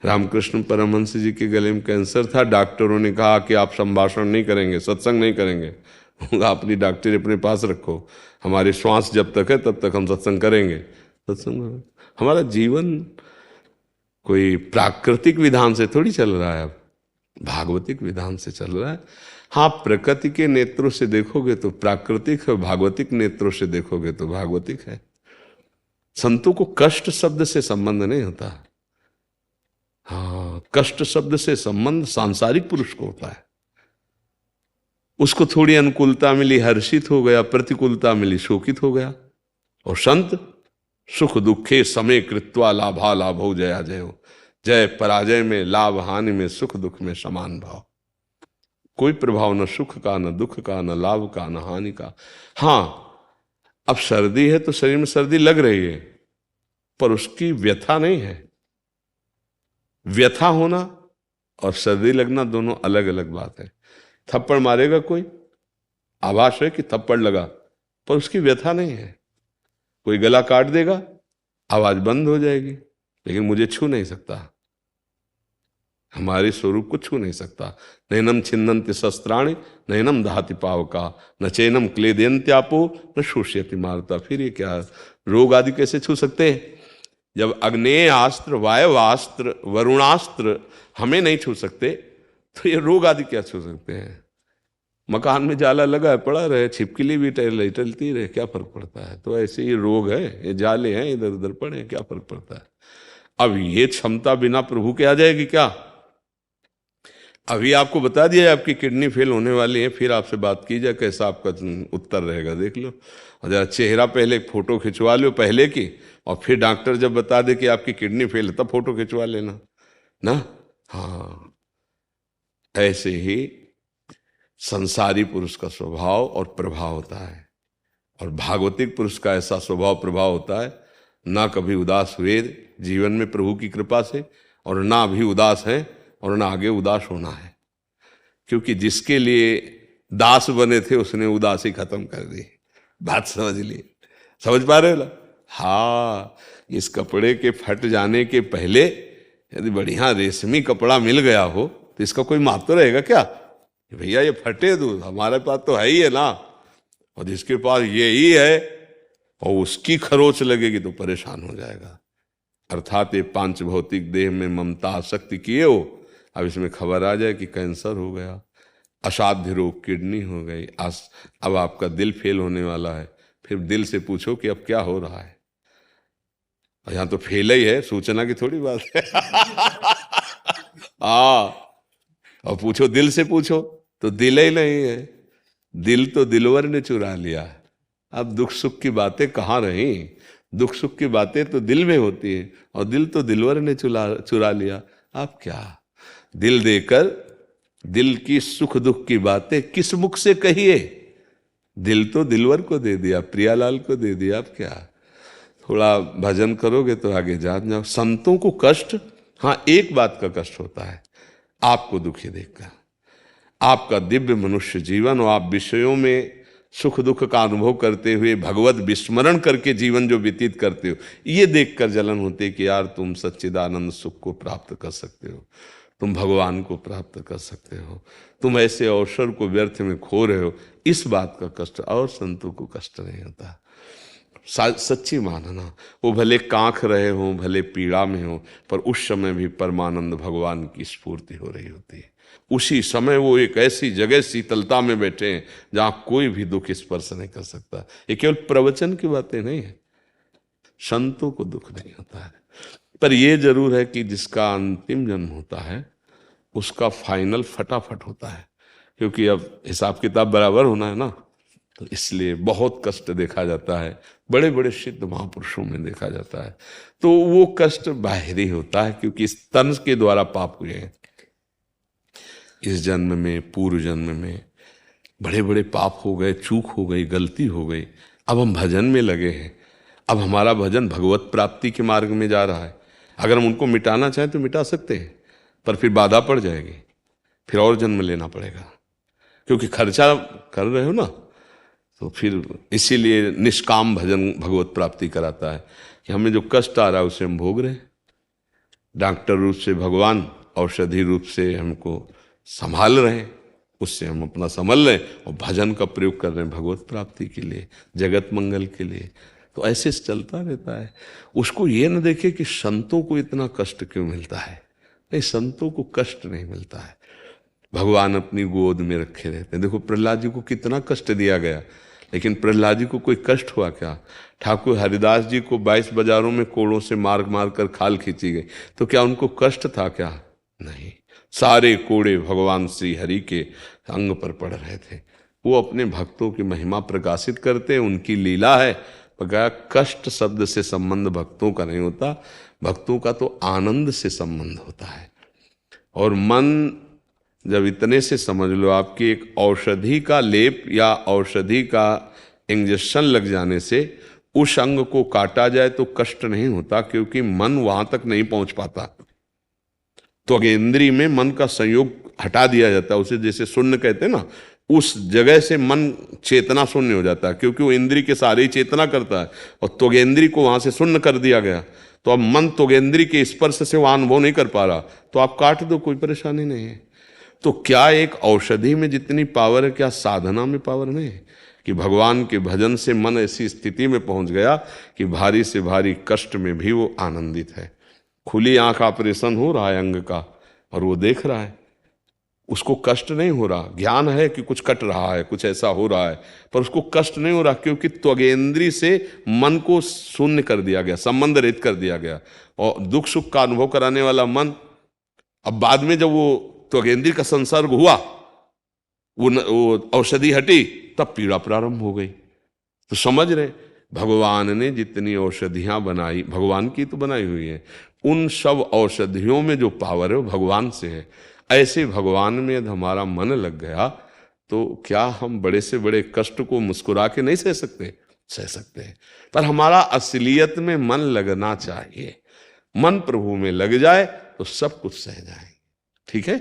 रामकृष्ण परमहंस जी के गले में कैंसर था। डॉक्टरों ने कहा कि आप संभाषण नहीं करेंगे, सत्संग नहीं करेंगे, आप अपनी डॉक्टरी अपने पास रखो, हमारी श्वास जब तक है तब तक हम सत्संग करेंगे। सत्संग, हमारा जीवन कोई प्राकृतिक विधान से थोड़ी चल रहा है, अब भागवतिक विधान से चल रहा है। हाँ, प्रकृति के नेत्रों से देखोगे तो प्राकृतिक है, भागवतिक नेत्रों से देखोगे तो भागवतिक है। संतों को कष्ट शब्द से संबंध नहीं होता। हाँ, कष्ट शब्द से संबंध सांसारिक पुरुष को होता है। उसको थोड़ी अनुकूलता मिली, हर्षित हो गया, प्रतिकूलता मिली, शोकित हो गया। और संत सुख दुखे समय कृत्वा लाभा लाभो जया जयो, जय पराजय में, लाभ हानि में, सुख दुख में समान भाव। कोई प्रभाव न सुख का, न दुख का, न लाभ का, न हानि का। हाँ, अब सर्दी है तो शरीर में सर्दी लग रही है, पर उसकी व्यथा नहीं है। व्यथा होना और सर्दी लगना दोनों अलग अलग बात है। थप्पड़ मारेगा कोई, आभास है कि थप्पड़ लगा, पर उसकी व्यथा नहीं है। कोई गला काट देगा, आवाज बंद हो जाएगी, लेकिन मुझे छू नहीं सकता, हमारे स्वरूप को छू नहीं सकता। नैनम छिन्नन्ति शस्त्राणि नैनम दहाति पावका न चैनम क्लेदयन्त्यापो न शोष्यति मारुता। फिर ये क्या, रोग आदि कैसे छू सकते हैं? जब अग्नेयास्त्र, वायवास्त्र, वरुणास्त्र हमें नहीं छू सकते, तो ये रोग आदि क्या छू सकते हैं? मकान में जाला लगा है, पड़ा रहे, छिपकली भी टहलती रहे, क्या फर्क पड़ता है? तो ऐसे ही रोग है, ये जाले हैं, इधर उधर पड़े, क्या फर्क पड़ता है? अब ये क्षमता बिना प्रभु के आ जाएगी क्या? अभी आपको बता दिया आपकी किडनी फेल होने वाली है, फिर आपसे बात की जाए, कैसा आपका उत्तर रहेगा देख लो। और जरा चेहरा पहले फोटो खिंचवा लो पहले की, और फिर डॉक्टर जब बता दे कि आपकी किडनी फेल है तब फोटो खिंचवा लेना ना। हाँ, ऐसे ही संसारी पुरुष का स्वभाव और प्रभाव होता है, और भागवतिक पुरुष का ऐसा स्वभाव प्रभाव होता है, ना कभी उदास हुए जीवन में प्रभु की कृपा से, और ना अभी उदास है, और ना आगे उदास होना है। क्योंकि जिसके लिए दास बने थे उसने उदासी खत्म कर दी। बात समझ ली? समझ पा रहे हो ना? हाँ, इस कपड़े के फट जाने के पहले यदि बढ़िया रेशमी कपड़ा मिल गया हो तो इसका कोई माप तो रहेगा क्या? भैया ये फटे तो हमारे पास तो है ही है ना, और जिसके पास ये ही है और उसकी खरोच लगेगी तो परेशान हो जाएगा। अर्थात ये पांच भौतिक देह में ममता आसक्ति किए हो, अब इसमें खबर आ जाए कि कैंसर हो गया, असाध्य रोग किडनी हो गई, अब आपका दिल फेल होने वाला है, फिर दिल से पूछो कि अब क्या हो रहा है। और यहाँ तो फेल ही है, सूचना की थोड़ी बात है। और पूछो, दिल से पूछो तो दिल ही नहीं है, दिल तो दिलवर ने चुरा लिया। अब दुख सुख की बातें कहाँ रही? दुख सुख की बातें तो दिल में होती है, और दिल तो दिलवर ने चुरा लिया। अब क्या दिल देकर दिल की सुख दुख की बातें किस मुख से कहिए? दिल तो दिलवर को दे दिया, प्रियालाल को दे दिया। अब क्या, थोड़ा भजन करोगे तो आगे जान जाओ। संतों को कष्ट, हाँ एक बात का कष्ट होता है, आपको दुखी देखकर। आपका दिव्य मनुष्य जीवन और आप विषयों में सुख दुख का अनुभव करते हुए भगवत विस्मरण करके जीवन जो व्यतीत करते हो, ये देखकर जलन होती है कि यार तुम सच्चिदानंद सुख को प्राप्त कर सकते हो, तुम भगवान को प्राप्त कर सकते हो, तुम ऐसे अवसर को व्यर्थ में खो रहे हो। इस बात का कष्ट, और संतों को कष्ट नहीं होता। सच्ची मानना, वो भले कांख रहे हो, भले पीड़ा में हो, पर उस समय भी परमानंद भगवान की स्फूर्ति हो रही होती है। उसी समय वो एक ऐसी जगह शीतलता में बैठे हैं जहां कोई भी दुख स्पर्श नहीं कर सकता। ये केवल प्रवचन की बातें नहीं है, संतों को दुख नहीं होता है। पर यह जरूर है कि जिसका अंतिम जन्म होता है उसका फाइनल फटाफट होता है, क्योंकि अब हिसाब किताब बराबर होना है ना, तो इसलिए बहुत कष्ट देखा जाता है, बड़े बड़े सिद्ध महापुरुषों में देखा जाता है। तो वो कष्ट बाहरी होता है, क्योंकि इस तन के द्वारा पाप हुए हैं। इस जन्म में, पूर्व जन्म में बड़े बड़े पाप हो गए, चूक हो गई, गलती हो गई। अब हम भजन में लगे हैं, अब हमारा भजन भगवत प्राप्ति के मार्ग में जा रहा है। अगर हम उनको मिटाना चाहें तो मिटा सकते हैं, पर फिर बाधा पड़ जाएगी, फिर और जन्म लेना पड़ेगा, क्योंकि खर्चा कर रहे हो ना। तो फिर इसीलिए निष्काम भजन भगवत प्राप्ति कराता है कि हमें जो कष्ट आ रहा है उसे हम भोग रहे हैं, डॉक्टर रूप से भगवान औषधि रूप से हमको संभाल रहे हैं, उससे हम अपना संभल रहे हैं और भजन का प्रयोग कर रहे हैं भगवत प्राप्ति के लिए, जगत मंगल के लिए। तो ऐसे चलता रहता है। उसको ये न देखे कि संतों को इतना कष्ट क्यों मिलता है। नहीं, संतों को कष्ट नहीं मिलता है, भगवान अपनी गोद में रखे रहते हैं। देखो प्रहलाद जी को कितना कष्ट दिया गया, लेकिन प्रहलाद जी को कोई कष्ट हुआ क्या? ठाकुर हरिदास जी को 22 बाजारों में कोड़ों से मार मार कर खाल खींची गई, तो क्या उनको कष्ट था क्या? नहीं, सारे कोड़े भगवान श्री हरि के अंग पर पड़ रहे थे। वो अपने भक्तों की महिमा प्रकाशित करते, उनकी लीला है। बकाया कष्ट शब्द से संबंध भक्तों का नहीं होता, भक्तों का तो आनंद से संबंध होता है। और मन जब इतने से समझ लो, आपकी एक औषधि का लेप या औषधि का इंजेक्शन लग जाने से उस अंग को काटा जाए तो कष्ट नहीं होता, क्योंकि मन वहां तक नहीं पहुंच पाता। तो त्वगेंद्री में मन का संयोग हटा दिया जाता है, उसे जैसे शून्य कहते हैं ना, उस जगह से मन चेतना शून्य हो जाता है, क्योंकि वो इंद्री के सारे ही चेतना करता है और त्वगेंद्री को वहां से शून्य कर दिया गया। तो अब मन त्वगेंद्री के स्पर्श से वहां अनुभव नहीं कर पा रहा, तो आप काट दो, कोई परेशानी नहीं है। तो क्या एक औषधि में जितनी पावर है, क्या साधना में पावर नहीं है? कि भगवान के भजन से मन ऐसी स्थिति में पहुंच गया कि भारी से भारी कष्ट में भी वो आनंदित है। खुली आंख ऑपरेशन हो रहा है अंग का और वो देख रहा है, उसको कष्ट नहीं हो रहा। ज्ञान है कि कुछ कट रहा है, कुछ ऐसा हो रहा है, पर उसको कष्ट नहीं हो रहा, क्योंकि त्वगेंद्री से मन को शून्य कर दिया गया, संबंध रहित कर दिया गया। और दुख सुख का अनुभव कराने वाला मन, अब बाद में जब वो त्वगेंद्री का संसर्ग हुआ, वो औषधि हटी, तब पीड़ा प्रारंभ हो गई। तो समझ रहे, भगवान ने जितनी औषधियां बनाई, भगवान की तो बनाई हुई है, उन सब औषधियों में जो पावर है वो भगवान से है। ऐसे भगवान में यदि हमारा मन लग गया, तो क्या हम बड़े से बड़े कष्ट को मुस्कुरा के नहीं सह सकते? सह सकते हैं, पर हमारा असलियत में मन लगना चाहिए। मन प्रभु में लग जाए तो सब कुछ सह जाए। ठीक है।